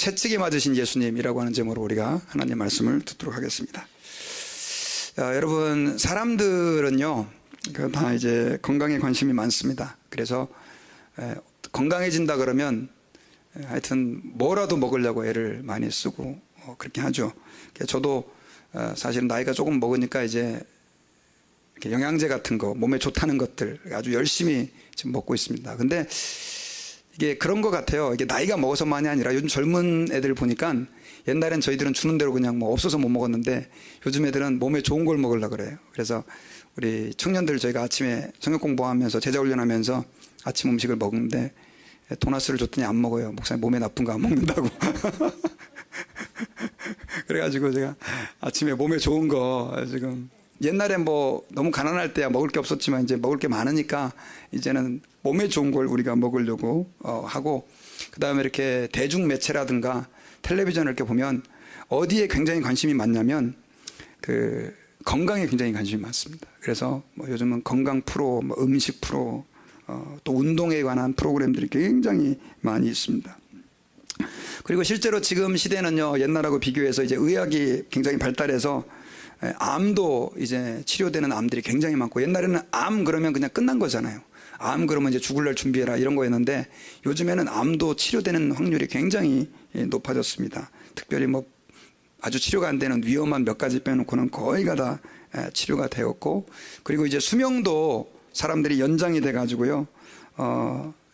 채찍이 맞으신 예수님이라고 하는 제목으로 우리가 하나님 말씀을 듣도록 하겠습니다. 여러분, 사람들은요, 다 이제 건강에 관심이 많습니다. 그래서 건강해진다 그러면 하여튼 뭐라도 먹으려고 애를 많이 쓰고 그렇게 하죠. 저도 사실 나이가 조금 먹으니까 이제 영양제 같은 거, 몸에 좋다는 것들 아주 열심히 지금 먹고 있습니다. 근데 이게 그런 것 같아요. 이게 나이가 먹어서만이 아니라 요즘 젊은 애들 보니까 옛날엔 저희들은 주는 대로 그냥 뭐 없어서 못 먹었는데 요즘 애들은 몸에 좋은 걸 먹으려고 그래요. 그래서 우리 청년들 저희가 아침에 성역 공부하면서 제자 훈련하면서 아침 음식을 먹는데 도나스를 줬더니 안 먹어요. 목사님 몸에 나쁜 거 안 먹는다고. 그래가지고 제가 아침에 몸에 좋은 거 지금 옛날에 뭐 너무 가난할 때야 먹을 게 없었지만 이제 먹을 게 많으니까 이제는 몸에 좋은 걸 우리가 먹으려고 하고, 그 다음에 이렇게 대중 매체라든가 텔레비전을 이렇게 보면 어디에 굉장히 관심이 많냐면 그 건강에 굉장히 관심이 많습니다. 그래서 뭐 요즘은 건강 프로, 뭐 음식 프로, 또 운동에 관한 프로그램들이 굉장히 많이 있습니다. 그리고 실제로 지금 시대는요, 옛날하고 비교해서 이제 의학이 굉장히 발달해서 암도 이제 치료되는 암들이 굉장히 많고, 옛날에는 암 그러면 그냥 끝난 거잖아요. 암 그러면 이제 죽을 날 준비해라 이런 거였는데 요즘에는 암도 치료되는 확률이 굉장히 높아졌습니다. 특별히 뭐 아주 치료가 안 되는 위험한 몇 가지 빼놓고는 거의가 다 치료가 되었고, 그리고 이제 수명도 사람들이 연장이 돼 가지고요,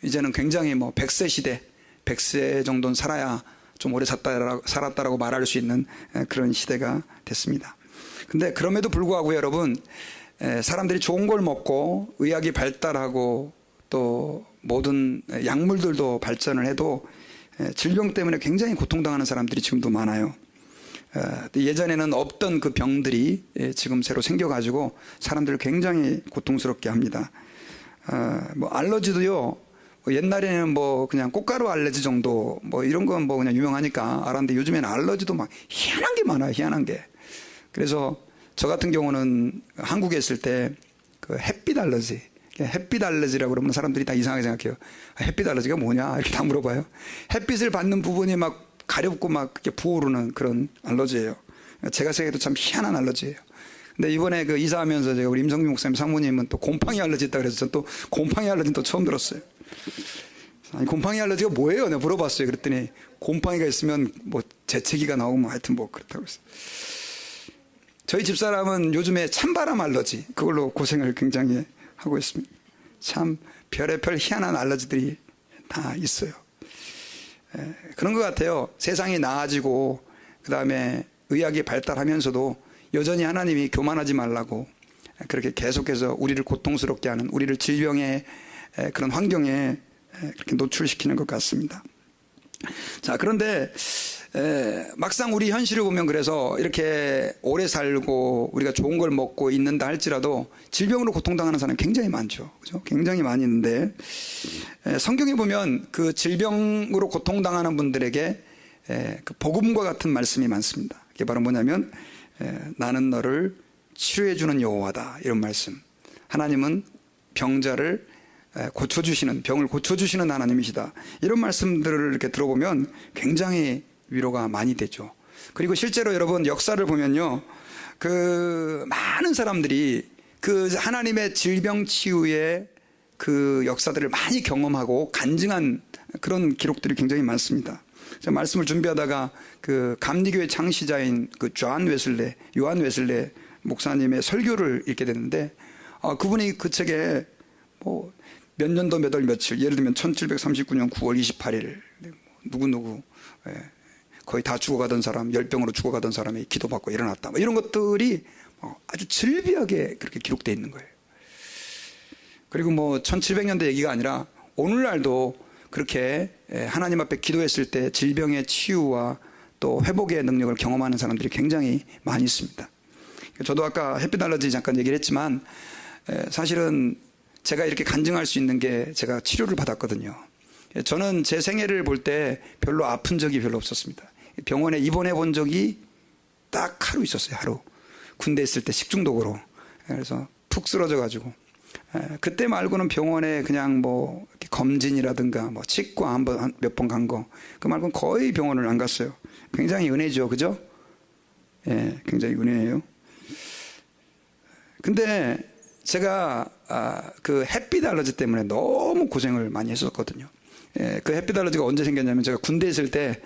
이제는 굉장히 뭐 100세 시대, 100세 정도는 살아야 좀 오래 살았다라고 말할 수 있는 그런 시대가 됐습니다. 근데 그럼에도 불구하고 여러분, 사람들이 좋은 걸 먹고 의학이 발달하고 또 모든 약물들도 발전을 해도 질병 때문에 굉장히 고통당하는 사람들이 지금도 많아요. 예전에는 없던 그 병들이 지금 새로 생겨가지고 사람들을 굉장히 고통스럽게 합니다. 뭐 알러지도요, 옛날에는 뭐 그냥 꽃가루 알러지 정도 뭐 이런 건 뭐 그냥 유명하니까 알았는데 요즘에는 알러지도 막 희한한 게 많아요. 희한한 게. 그래서 저 같은 경우는 한국에 있을 때 그 햇빛 알러지, 햇빛 알러지라고 그러면 사람들이 다 이상하게 생각해요. 햇빛 알러지가 뭐냐 이렇게 다 물어봐요. 햇빛을 받는 부분이 막 가렵고 막 이렇게 부어오르는 그런 알러지예요. 제가 생각해도 참 희한한 알러지예요. 근데 이번에 그 이사하면서 제가 우리 임성규 목사님 사모님은 또 곰팡이 알러지 있다 그래서 또 곰팡이 알러지는 또 처음 들었어요. 아니, 곰팡이 알러지가 뭐예요? 내가 물어봤어요. 그랬더니 곰팡이가 있으면 뭐 재채기가 나오고 뭐 하여튼 뭐 그렇다고 했어요. 저희 집사람은 요즘에 찬바람 알러지, 그걸로 고생을 굉장히 하고 있습니다. 참 별의별 희한한 알러지들이 다 있어요. 그런 것 같아요. 세상이 나아지고 그 다음에 의학이 발달하면서도 여전히 하나님이 교만하지 말라고 그렇게 계속해서 우리를 고통스럽게 하는, 우리를 질병의 그런 환경에 그렇게 노출시키는 것 같습니다. 자, 그런데 막상 우리 현실을 보면 그래서 이렇게 오래 살고 우리가 좋은 걸 먹고 있는다 할지라도 질병으로 고통당하는 사람이 굉장히 많죠. 그죠? 굉장히 많이 있는데 성경에 보면 그 질병으로 고통당하는 분들에게 그 복음과 같은 말씀이 많습니다. 그게 바로 뭐냐면 나는 너를 치료해주는 여호와다, 이런 말씀. 하나님은 병자를 고쳐주시는, 병을 고쳐주시는 하나님이시다, 이런 말씀들을 이렇게 들어보면 굉장히 위로가 많이 되죠. 그리고 실제로 여러분 역사를 보면요, 그 많은 사람들이 그 하나님의 질병 치유의 그 역사들을 많이 경험하고 간증한 그런 기록들이 굉장히 많습니다. 제가 말씀을 준비하다가 그 감리교의 창시자인 그 요한 웨슬레 목사님의 설교를 읽게 됐는데, 그분이 그 책에 뭐 몇 년도 몇 월 며칠, 예를 들면 1739년 9월 28일 누구누구 거의 다 죽어가던 사람, 열병으로 죽어가던 사람이 기도받고 일어났다, 뭐 이런 것들이 아주 즐비하게 그렇게 기록되어 있는 거예요. 그리고 뭐 1700년대 얘기가 아니라 오늘날도 그렇게 하나님 앞에 기도했을 때 질병의 치유와 또 회복의 능력을 경험하는 사람들이 굉장히 많이 있습니다. 저도 아까 햇빛 알러지 잠깐 얘기를 했지만 사실은 제가 이렇게 간증할 수 있는 게 제가 치료를 받았거든요. 저는 제 생애를 볼 때 별로 아픈 적이 별로 없었습니다. 병원에 입원해 본 적이 딱 하루 있었어요. 하루. 군대 있을 때 식중독으로. 그래서 푹 쓰러져 가지고 그때 말고는 병원에 그냥 뭐 검진이라든가 뭐 치과 한번 몇 번 간 거, 그 말고는 거의 병원을 안 갔어요. 굉장히 은혜죠, 그죠? 예, 굉장히 은혜예요. 근데 제가 그 햇빛 알러지 때문에 너무 고생을 많이 했었거든요. 예, 그 햇빛 알러지가 언제 생겼냐면, 제가 군대에 있을 때,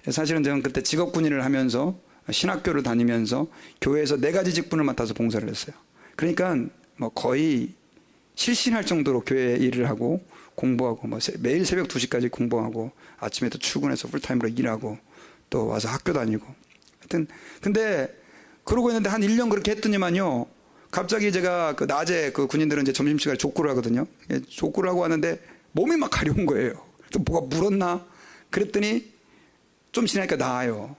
사실은 저는 그때 직업군인을 하면서 신학교를 다니면서 교회에서 4가지 직분을 맡아서 봉사를 했어요. 그러니까 뭐 거의 실신할 정도로 교회 일을 하고 공부하고, 뭐 매일 새벽 2시까지 공부하고, 아침에 또 출근해서 풀타임으로 일하고, 또 와서 학교 다니고. 하여튼 근데 그러고 있는데 한 1년 그렇게 했더니만요, 갑자기 제가 그 낮에 그 군인들은 이제 점심시간에 족구를 하거든요. 족구를 하고 왔는데 몸이 막 가려운 거예요. 또 뭐가 물었나? 그랬더니 좀 지나니까 나아요.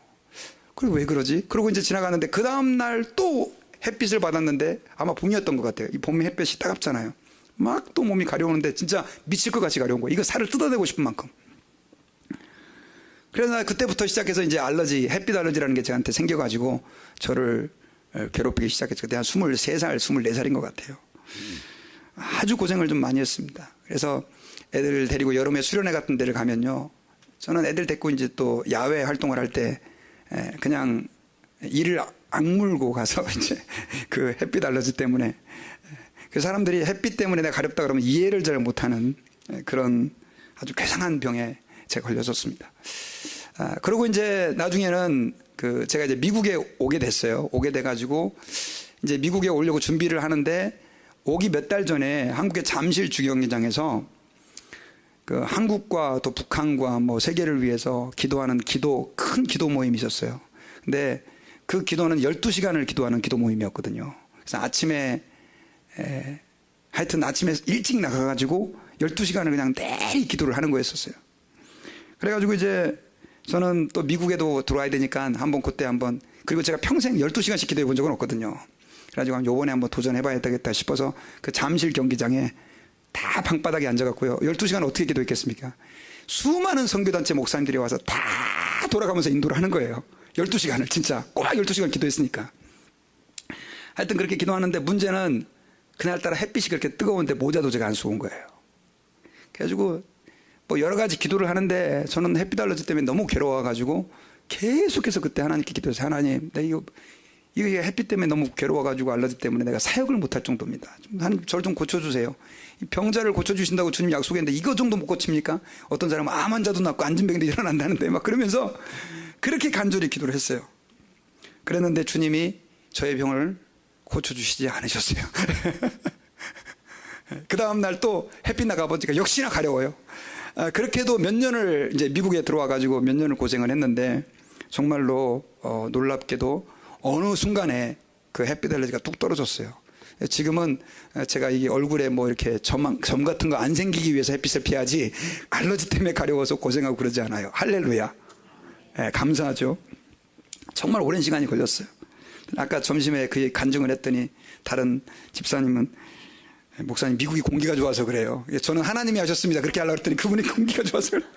그리고 왜 그러지? 그러고 이제 지나가는데 그 다음날 또 햇빛을 받았는데, 아마 봄이었던 것 같아요. 이 봄 햇빛이 따갑잖아요. 막 또 몸이 가려우는데 진짜 미칠 것 같이 가려운 거예요. 이거 살을 뜯어내고 싶은 만큼. 그래서 그때부터 시작해서 이제 알러지, 햇빛 알러지라는 게 저한테 생겨가지고 저를 괴롭히기 시작했죠. 그때 한 23살, 24살인 것 같아요. 아주 고생을 좀 많이 했습니다. 그래서 애들 데리고 여름에 수련회 같은 데를 가면요, 저는 애들 데리고 이제 또 야외 활동을 할 때 그냥 이를 악물고 가서 이제 그 햇빛 알러지 때문에, 그 사람들이 햇빛 때문에 내가 가렵다 그러면 이해를 잘 못하는 그런 아주 괴상한 병에 제가 걸렸었습니다. 그리고 이제 나중에는 그 제가 이제 미국에 오게 됐어요. 오게 돼가지고 이제 미국에 오려고 준비를 하는데, 오기 몇 달 전에 한국의 잠실 주경기장에서 그 한국과 또 북한과 뭐 세계를 위해서 기도하는 큰 기도 모임이 있었어요. 근데 그 기도는 12시간을 기도하는 기도 모임이었거든요. 그래서 아침에 하여튼 아침에 일찍 나가가지고 12시간을 그냥 매일 기도를 하는 거였었어요. 그래가지고 이제 저는 또 미국에도 들어와야 되니까 그때 한번, 그리고 제가 평생 12시간씩 기도해 본 적은 없거든요. 그래가지고 요번에 한번 도전해봐야 되겠다 싶어서 그 잠실 경기장에 다 방바닥에 앉아갖고요, 12시간 어떻게 기도했겠습니까? 수많은 선교단체 목사님들이 와서 다 돌아가면서 인도를 하는 거예요. 12시간을 진짜 꼬박 12시간 기도했으니까. 하여튼 그렇게 기도하는데, 문제는 그날따라 햇빛이 그렇게 뜨거운데 모자도 제가 안 쓰고 온 거예요. 그래가지고 뭐 여러 가지 기도를 하는데, 저는 햇빛 알러지 때문에 너무 괴로워가지고 계속해서 그때 하나님께 기도해서, 하나님, 나 이거 햇빛 때문에 너무 괴로워가지고 알러지 때문에 내가 사역을 못할 정도입니다. 하나님, 저를 좀 고쳐주세요. 이 병자를 고쳐주신다고 주님 약속했는데 이거 정도 못 고칩니까? 어떤 사람은 암 환자도 낫고 앉은 병도 일어난다는데 막 그러면서 그렇게 간절히 기도를 했어요. 그랬는데 주님이 저의 병을 고쳐주시지 않으셨어요. 그 다음날 또 햇빛 나가보니까 역시나 가려워요. 그렇게도 몇 년을 이제 미국에 들어와가지고 몇 년을 고생을 했는데, 정말로 놀랍게도 어느 순간에 그 햇빛 알러지가 뚝 떨어졌어요. 지금은 제가 이 얼굴에 뭐 이렇게 점 같은 거 안 생기기 위해서 햇빛을 피하지, 알러지 때문에 가려워서 고생하고 그러지 않아요. 할렐루야. 감사하죠. 정말 오랜 시간이 걸렸어요. 아까 점심에 그 간증을 했더니 다른 집사님은, 목사님 미국이 공기가 좋아서 그래요. 저는 하나님이 하셨습니다. 그렇게 하려고 했더니 그분이 공기가 좋아서 그래요.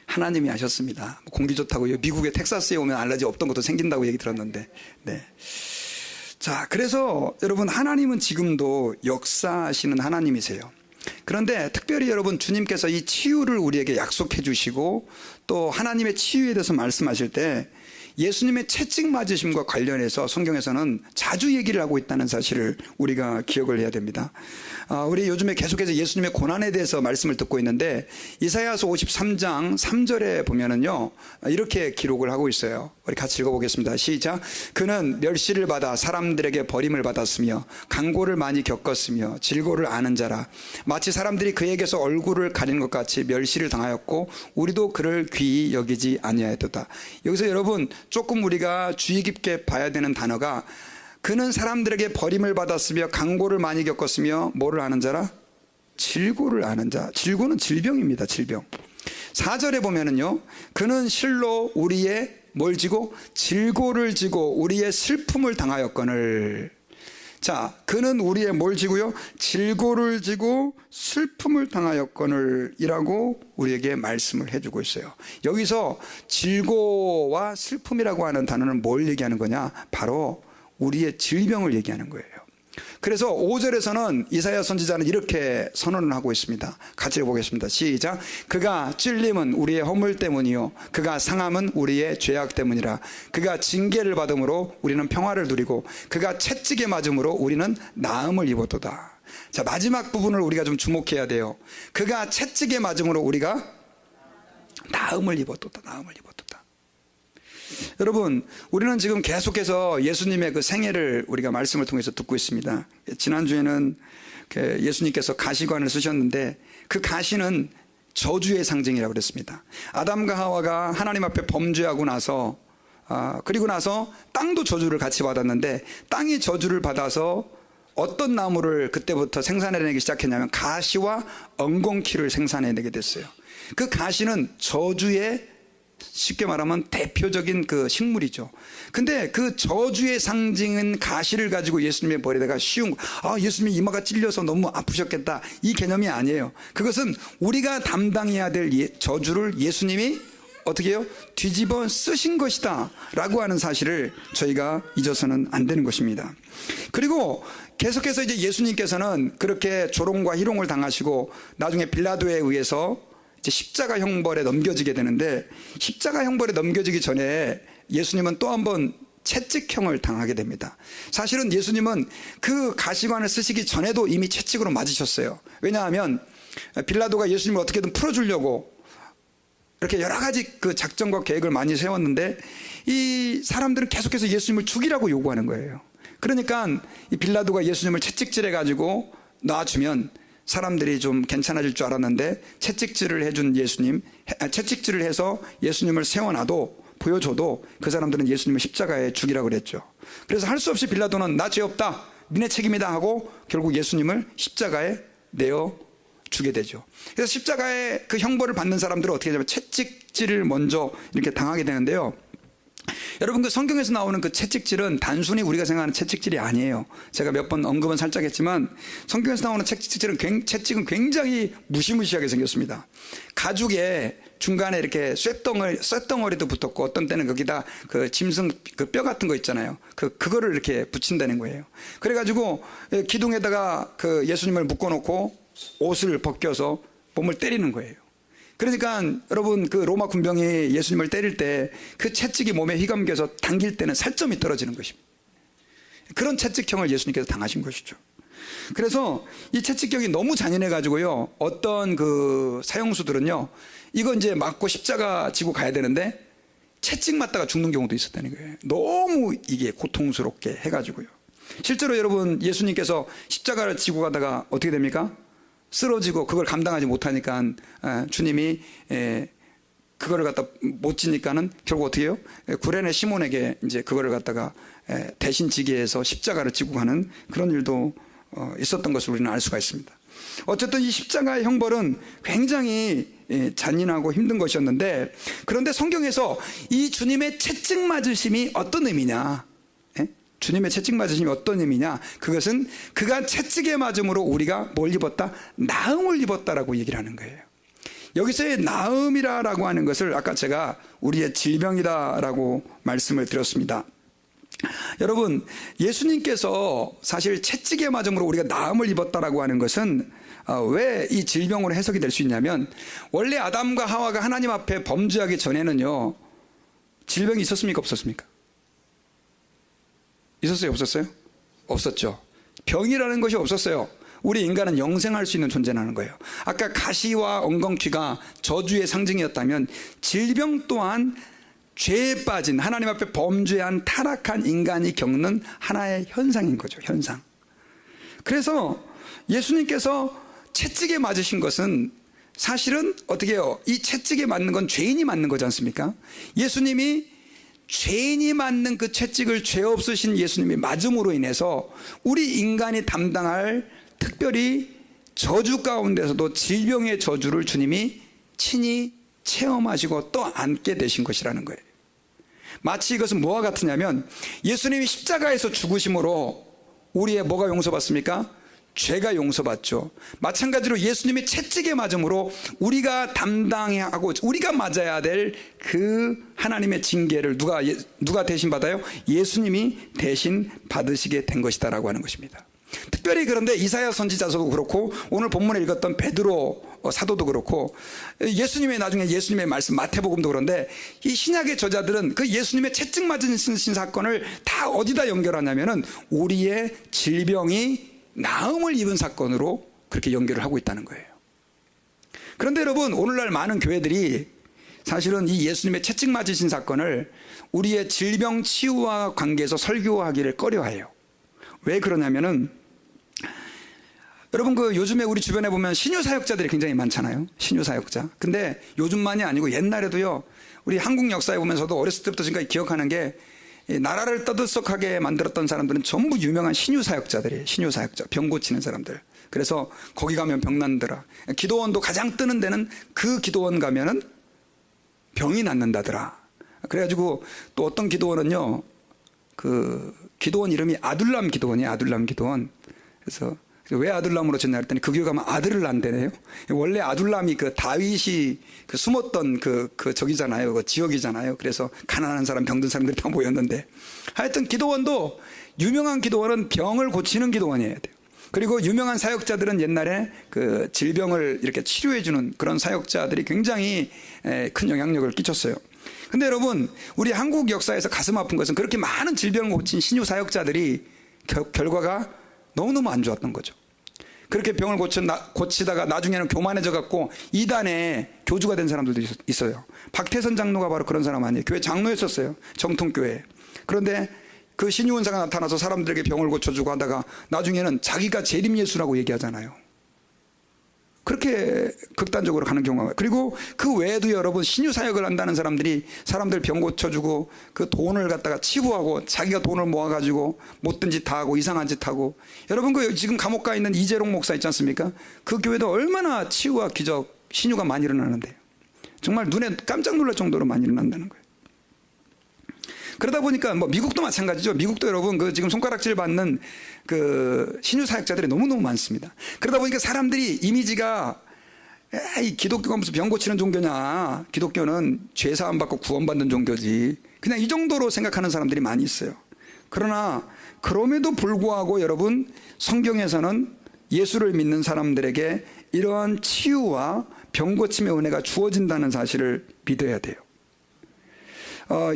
하나님이 하셨습니다. 공기 좋다고요. 미국의 텍사스에 오면 알러지 없던 것도 생긴다고 얘기 들었는데. 네. 자, 그래서 여러분, 하나님은 지금도 역사하시는 하나님이세요. 그런데 특별히 여러분, 주님께서 이 치유를 우리에게 약속해 주시고 또 하나님의 치유에 대해서 말씀하실 때, 예수님의 채찍 맞으심과 관련해서 성경에서는 자주 얘기를 하고 있다는 사실을 우리가 기억을 해야 됩니다. 우리 요즘에 계속해서 예수님의 고난에 대해서 말씀을 듣고 있는데, 이사야서 53장 3절에 보면은요, 이렇게 기록을 하고 있어요. 우리 같이 읽어보겠습니다. 시작. 그는 멸시를 받아 사람들에게 버림을 받았으며 강고를 많이 겪었으며 질고를 아는 자라. 마치 사람들이 그에게서 얼굴을 가리는 것 같이 멸시를 당하였고 우리도 그를 귀히 여기지 아니하였도다. 여기서 여러분, 조금 우리가 주의 깊게 봐야 되는 단어가, 그는 사람들에게 버림을 받았으며 강고를 많이 겪었으며 뭐를 아는 자라? 질고를 아는 자. 질고는 질병입니다. 질병. 4절에 보면은요, 그는 실로 우리의 뭘 지고? 질고를 지고 우리의 슬픔을 당하였거늘. 자, 그는 우리의 뭘 지고요? 질고를 지고 슬픔을 당하였거늘 이라고 우리에게 말씀을 해주고 있어요. 여기서 질고와 슬픔이라고 하는 단어는 뭘 얘기하는 거냐? 바로 우리의 질병을 얘기하는 거예요. 그래서 5절에서는 이사야 선지자는 이렇게 선언을 하고 있습니다. 같이 보겠습니다. 시작. 그가 찔림은 우리의 허물 때문이요 그가 상함은 우리의 죄악 때문이라. 그가 징계를 받음으로 우리는 평화를 누리고 그가 채찍에 맞음으로 우리는 나음을 입었도다. 자, 마지막 부분을 우리가 좀 주목해야 돼요. 그가 채찍에 맞음으로 우리가 나음을 입었도다. 나음을 입었도다. 여러분, 우리는 지금 계속해서 예수님의 그 생애를 우리가 말씀을 통해서 듣고 있습니다. 지난주에는 예수님께서 가시관을 쓰셨는데 그 가시는 저주의 상징이라고 그랬습니다. 아담과 하와가 하나님 앞에 범죄하고 나서 그리고 나서 땅도 저주를 같이 받았는데 땅이 저주를 받아서 어떤 나무를 그때부터 생산해내기 시작했냐면 가시와 엉겅퀴를 생산해내게 됐어요. 그 가시는 저주의 쉽게 말하면 대표적인 그 식물이죠. 근데 그 저주의 상징인 가시를 가지고 예수님의 버리다가 쉬운 예수님이 이마가 찔려서 너무 아프셨겠다 이 개념이 아니에요. 그것은 우리가 담당해야 될 저주를 예수님이 어떻게 해요? 뒤집어 쓰신 것이다 라고 하는 사실을 저희가 잊어서는 안 되는 것입니다. 그리고 계속해서 이제 예수님께서는 그렇게 조롱과 희롱을 당하시고 나중에 빌라도에 의해서 십자가 형벌에 넘겨지게 되는데 십자가 형벌에 넘겨지기 전에 예수님은 또 한 번 채찍형을 당하게 됩니다. 사실은 예수님은 그 가시관을 쓰시기 전에도 이미 채찍으로 맞으셨어요. 왜냐하면 빌라도가 예수님을 어떻게든 풀어주려고 이렇게 여러 가지 그 작전과 계획을 많이 세웠는데 이 사람들은 계속해서 예수님을 죽이라고 요구하는 거예요. 그러니까 이 빌라도가 예수님을 채찍질해 가지고 놔주면 사람들이 좀 괜찮아질 줄 알았는데 채찍질을 해준 예수님, 채찍질을 해서 예수님을 세워놔도 보여줘도 그 사람들은 예수님을 십자가에 죽이라고 그랬죠. 그래서 할 수 없이 빌라도는 나 죄 없다, 니네 책임이다 하고 결국 예수님을 십자가에 내어 주게 되죠. 그래서 십자가의 그 형벌을 받는 사람들은 어떻게 하냐면 채찍질을 먼저 이렇게 당하게 되는데요. 여러분, 그 성경에서 나오는 그 채찍질은 단순히 우리가 생각하는 채찍질이 아니에요. 제가 몇 번 언급은 살짝 했지만 성경에서 나오는 채찍은 굉장히 무시무시하게 생겼습니다. 가죽에 중간에 이렇게 쇳덩어리도 붙었고 어떤 때는 거기다 그 짐승 그 뼈 같은 거 있잖아요. 그거를 이렇게 붙인다는 거예요. 그래가지고 기둥에다가 그 예수님을 묶어놓고 옷을 벗겨서 몸을 때리는 거예요. 그러니까 여러분, 그 로마 군병이 예수님을 때릴 때 그 채찍이 몸에 휘감겨서 당길 때는 살점이 떨어지는 것입니다. 그런 채찍형을 예수님께서 당하신 것이죠. 그래서 이 채찍형이 너무 잔인해 가지고요, 어떤 그 사형수들은요 이거 이제 맞고 십자가 지고 가야 되는데 채찍 맞다가 죽는 경우도 있었다는 거예요. 너무 이게 고통스럽게 해가지고요. 실제로 여러분, 예수님께서 십자가를 지고 가다가 어떻게 됩니까? 쓰러지고 그걸 감당하지 못하니까 주님이 그거를 갖다 못 지니까는 결국 어떻게 해요? 구레네 시몬에게 이제 그거를 갖다가 대신 지게 해서 십자가를 지고 가는 그런 일도 있었던 것을 우리는 알 수가 있습니다. 어쨌든 이 십자가의 형벌은 굉장히 잔인하고 힘든 것이었는데, 그런데 성경에서 이 주님의 채찍 맞으심이 어떤 의미냐? 주님의 채찍 맞으심이 어떤 의미냐? 그것은 그가 채찍에 맞음으로 우리가 뭘 입었다? 나음을 입었다라고 얘기를 하는 거예요. 여기서의 나음이라고 하는 것을 아까 제가 우리의 질병이다라고 말씀을 드렸습니다. 여러분, 예수님께서 사실 채찍에 맞음으로 우리가 나음을 입었다라고 하는 것은 왜 이 질병으로 해석이 될 수 있냐면, 원래 아담과 하와가 하나님 앞에 범죄하기 전에는요 질병이 있었습니까? 없었습니까? 있었어요? 없었어요? 없었죠. 병이라는 것이 없었어요. 우리 인간은 영생할 수 있는 존재라는 거예요. 아까 가시와 엉겅퀴가 저주의 상징이었다면 질병 또한 죄에 빠진, 하나님 앞에 범죄한 타락한 인간이 겪는 하나의 현상인 거죠. 현상. 그래서 예수님께서 채찍에 맞으신 것은 사실은 어떻게 해요? 이 채찍에 맞는 건 죄인이 맞는 거지 않습니까? 예수님이 죄인이 맞는 그 채찍을 죄 없으신 예수님이 맞음으로 인해서 우리 인간이 담당할 특별히 저주 가운데서도 질병의 저주를 주님이 친히 체험하시고 또 안게 되신 것이라는 거예요. 마치 이것은 뭐와 같으냐면 예수님이 십자가에서 죽으심으로 우리의 뭐가 용서받습니까? 죄가 용서받죠. 마찬가지로 예수님의 채찍에 맞음으로 우리가 담당해야 하고 우리가 맞아야 될 그 하나님의 징계를 누가 대신 받아요? 예수님이 대신 받으시게 된 것이다라고 하는 것입니다. 특별히 그런데 이사야 선지자서도 그렇고 오늘 본문에 읽었던 베드로 사도도 그렇고 예수님의 나중에 예수님의 말씀 마태복음도 그런데 이 신약의 저자들은 그 예수님의 채찍 맞으신 사건을 다 어디다 연결하냐면은 우리의 질병이 나음을 입은 사건으로 그렇게 연결을 하고 있다는 거예요. 그런데 여러분, 오늘날 많은 교회들이 사실은 이 예수님의 채찍 맞으신 사건을 우리의 질병 치유와 관계에서 설교하기를 꺼려해요. 왜 그러냐면은 여러분, 그 요즘에 우리 주변에 보면 신유 사역자들이 굉장히 많잖아요. 신유 사역자. 근데 요즘만이 아니고 옛날에도요, 우리 한국 역사에 보면서도 어렸을 때부터 지금까지 기억하는 게 나라를 떠들썩하게 만들었던 사람들은 전부 유명한 신유 사역자들이에요. 신유 사역자, 병 고치는 사람들. 그래서 거기 가면 병 낫더라. 기도원도 가장 뜨는 데는 그 기도원 가면은 병이 낫는다더라. 그래가지고 또 어떤 기도원은요, 그 기도원 이름이 아둘람 기도원이에요. 아둘람 기도원. 그래서 왜 아둘람으로 졌냐 했더니 그 교회 가면 아들을 낳는다네요. 원래 아둘람이 그 다윗이 그 숨었던 그 저기잖아요. 그 지역이잖아요. 그래서 가난한 사람, 병든 사람들이 다 모였는데 하여튼 기도원도 유명한 기도원은 병을 고치는 기도원이어야 돼요. 그리고 유명한 사역자들은 옛날에 그 질병을 이렇게 치료해주는 그런 사역자들이 굉장히 큰 영향력을 끼쳤어요. 근데 여러분, 우리 한국 역사에서 가슴 아픈 것은 그렇게 많은 질병을 고친 신유 사역자들이 결과가 너무너무 안 좋았던 거죠. 그렇게 병을 고치다가 나중에는 교만해져 갖고 이단의 교주가 된 사람들도 있어요. 박태선 장로가 바로 그런 사람 아니에요. 교회 장로였었어요. 정통교회. 그런데 그 신유원사가 나타나서 사람들에게 병을 고쳐주고 하다가 나중에는 자기가 재림예수라고 얘기하잖아요. 그렇게 극단적으로 가는 경우가. 그리고 그 외에도 여러분, 신유 사역을 한다는 사람들이 사람들 병 고쳐주고 그 돈을 갖다가 치부하고 자기가 돈을 모아가지고 못된 짓 다 하고 이상한 짓 하고. 여러분, 그 지금 감옥 가 있는 이재롱 목사 있지 않습니까? 그 교회도 얼마나 치유와 기적, 신유가 많이 일어나는데요. 정말 눈에 깜짝 놀랄 정도로 많이 일어난다는 거예요. 그러다 보니까 뭐 미국도 마찬가지죠. 미국도 여러분 그 지금 손가락질 받는 그 신유 사역자들이 너무너무 많습니다. 그러다 보니까 사람들이 이미지가 이 기독교가 무슨 병 고치는 종교냐, 기독교는 죄 사함 받고 구원받는 종교지, 그냥 이 정도로 생각하는 사람들이 많이 있어요. 그러나 그럼에도 불구하고 여러분, 성경에서는 예수를 믿는 사람들에게 이러한 치유와 병 고침의 은혜가 주어진다는 사실을 믿어야 돼요.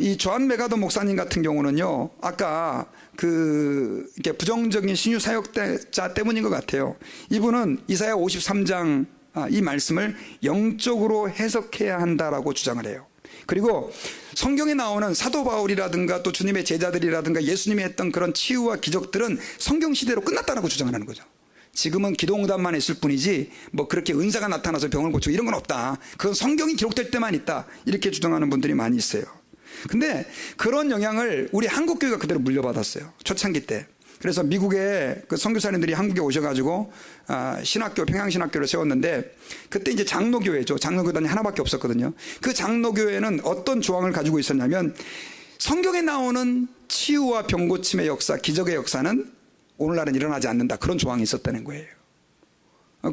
이 조한 메가더 목사님 같은 경우는요, 아까 이렇게 부정적인 신유 사역자 때문인 것 같아요. 이분은 이사야 53장 이 말씀을 영적으로 해석해야 한다라고 주장을 해요. 그리고 성경에 나오는 사도 바울이라든가 또 주님의 제자들이라든가 예수님이 했던 그런 치유와 기적들은 성경 시대로 끝났다라고 주장을 하는 거죠. 지금은 기도응답만 있을 뿐이지 뭐 그렇게 은사가 나타나서 병을 고치고 이런 건 없다. 그건 성경이 기록될 때만 있다. 이렇게 주장하는 분들이 많이 있어요. 근데 그런 영향을 우리 한국교회가 그대로 물려받았어요. 초창기 때. 그래서 미국의 그 선교사님들이 한국에 오셔가지고 신학교, 평양신학교를 세웠는데 그때 이제 장로교회죠. 장로교단이 하나밖에 없었거든요. 그 장로교회는 어떤 조항을 가지고 있었냐면 성경에 나오는 치유와 병고침의 역사, 기적의 역사는 오늘날은 일어나지 않는다. 그런 조항이 있었다는 거예요.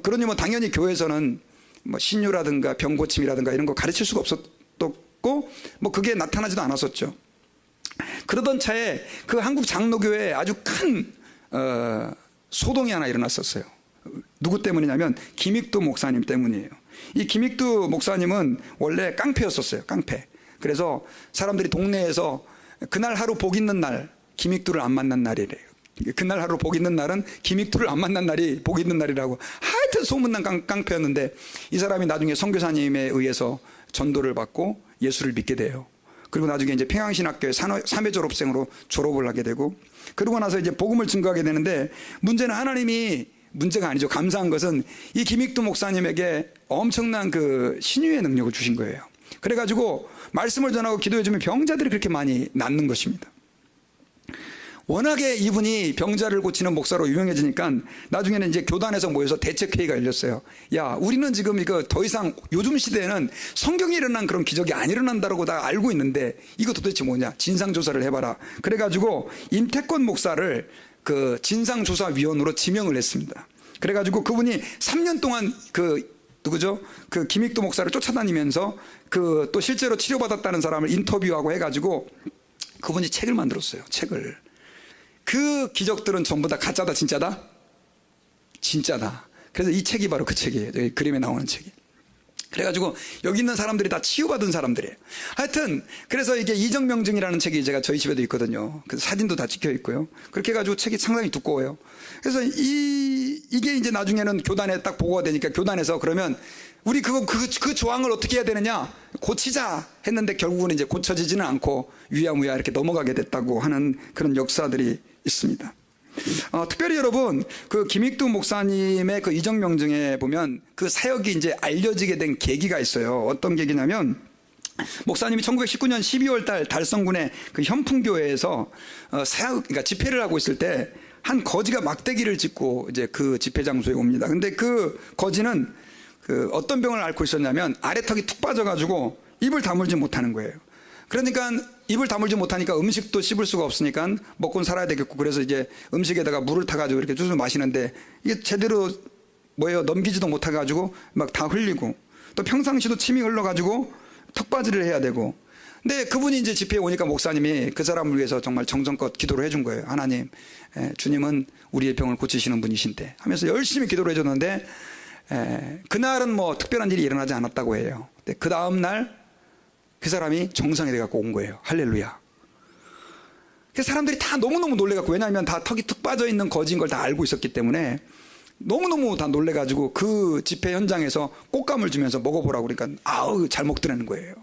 그러니 뭐 당연히 교회에서는 뭐 신유라든가 병고침이라든가 이런 거 가르칠 수가 없었고 뭐 그게 나타나지도 않았었죠. 그러던 차에 그 한국 장로교회에 아주 큰 소동이 하나 일어났었어요. 누구 때문이냐면 김익두 목사님 때문이에요. 이 김익두 목사님은 원래 깡패였었어요. 깡패. 그래서 사람들이 동네에서 그날 하루 복 있는 날, 김익두를 안 만난 날이래요. 그날 하루 복 있는 날은 김익두를 안 만난 날이 복 있는 날이라고 하여튼 소문난 깡패였는데 이 사람이 나중에 선교사님에 의해서 전도를 받고 예수를 믿게 돼요. 그리고 나중에 이제 평양신학교의 3회 졸업생으로 졸업을 하게 되고, 그러고 나서 이제 복음을 증거하게 되는데, 문제는 하나님이, 문제가 아니죠. 감사한 것은 이 김익두 목사님에게 엄청난 그 신유의 능력을 주신 거예요. 그래가지고 말씀을 전하고 기도해주면 병자들이 그렇게 많이 낫는 것입니다. 워낙에 이분이 병자를 고치는 목사로 유명해지니까 나중에는 이제 교단에서 모여서 대책회의가 열렸어요. 야, 우리는 지금 이거 더 이상 요즘 시대에는 성경에 일어난 그런 기적이 안 일어난다고 다 알고 있는데 이거 도대체 뭐냐? 진상조사를 해봐라. 그래가지고 임태권 목사를 그 진상조사위원으로 지명을 했습니다. 그래가지고 그분이 3년 동안 누구죠? 김익도 목사를 쫓아다니면서 또 실제로 치료받았다는 사람을 인터뷰하고 해가지고 그분이 책을 만들었어요. 책을. 그 기적들은 전부 다 가짜다, 진짜다? 진짜다. 그래서 이 책이 바로 그 책이에요. 여기 그림에 나오는 책이. 그래가지고 여기 있는 사람들이 다 치유받은 사람들이에요. 하여튼 그래서 이게 이정명증이라는 책이 제가 저희 집에도 있거든요. 그래서 사진도 다 찍혀 있고요. 그렇게 해가지고 책이 상당히 두꺼워요. 그래서 이게 이제 나중에는 교단에 딱 보고가 되니까 교단에서 그러면 우리 그 조항을 어떻게 해야 되느냐 고치자 했는데 결국은 이제 고쳐지지는 않고 위야무야 이렇게 넘어가게 됐다고 하는 그런 역사들이 있습니다. 특별히 여러분 김익두 목사님의 이정명증에 보면 그 사역이 이제 알려지게 된 계기가 있어요. 어떤 계기냐면 목사님이 1919년 12월 달 달성군의 현풍교회에서 그러니까 집회를 하고 있을 때 한 거지가 막대기를 짚고 이제 그 집회 장소에 옵니다. 근데 그 거지는 어떤 병을 앓고 있었냐면 아래턱이 툭 빠져가지고 입을 다물지 못하는 거예요. 그러니까 입을 다물지 못하니까 음식도 씹을 수가 없으니까 먹고는 살아야 되겠고, 그래서 이제 음식에다가 물을 타가지고 이렇게 쭈쭈 마시는데 이게 제대로 넘기지도 못해가지고 막 다 흘리고, 또 평상시도 침이 흘러가지고 턱받이를 해야 되고. 근데 그분이 이제 집회에 오니까 목사님이 그 사람을 위해서 정말 정성껏 기도를 해준 거예요. 하나님, 주님은 우리의 병을 고치시는 분이신데 하면서 열심히 기도를 해줬는데 그날은 뭐 특별한 일이 일어나지 않았다고 해요. 근데 그 다음날 그 사람이 정상이 돼갖고 온 거예요. 할렐루야. 그 사람들이 다 너무너무 놀래갖고, 왜냐하면 다 턱이 툭 빠져있는 거지인 걸 다 알고 있었기 때문에 너무너무 다 놀래가지고 그 집회 현장에서 꽃감을 주면서 먹어보라고 그러니까 아우 잘 먹더라는 거예요.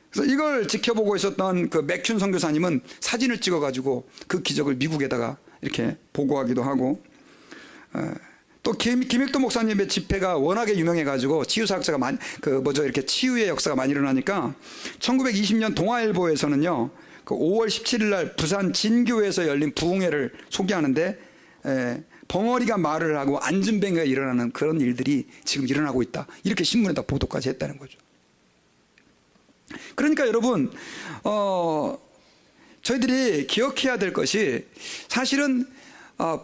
그래서 이걸 지켜보고 있었던 그 맥큐 선교사님은 사진을 찍어가지고 그 기적을 미국에다가 이렇게 보고하기도 하고, 또 김익도 목사님의 집회가 워낙에 유명해가지고 치유사역자가 이렇게 치유의 역사가 많이 일어나니까 1920년 동아일보에서는요 5월 17일 날 부산 진교에서 열린 부흥회를 소개하는데 벙어리가 말을 하고 안진뱅이가 일어나는 그런 일들이 지금 일어나고 있다, 이렇게 신문에다 보도까지 했다는 거죠. 그러니까 여러분 저희들이 기억해야 될 것이, 사실은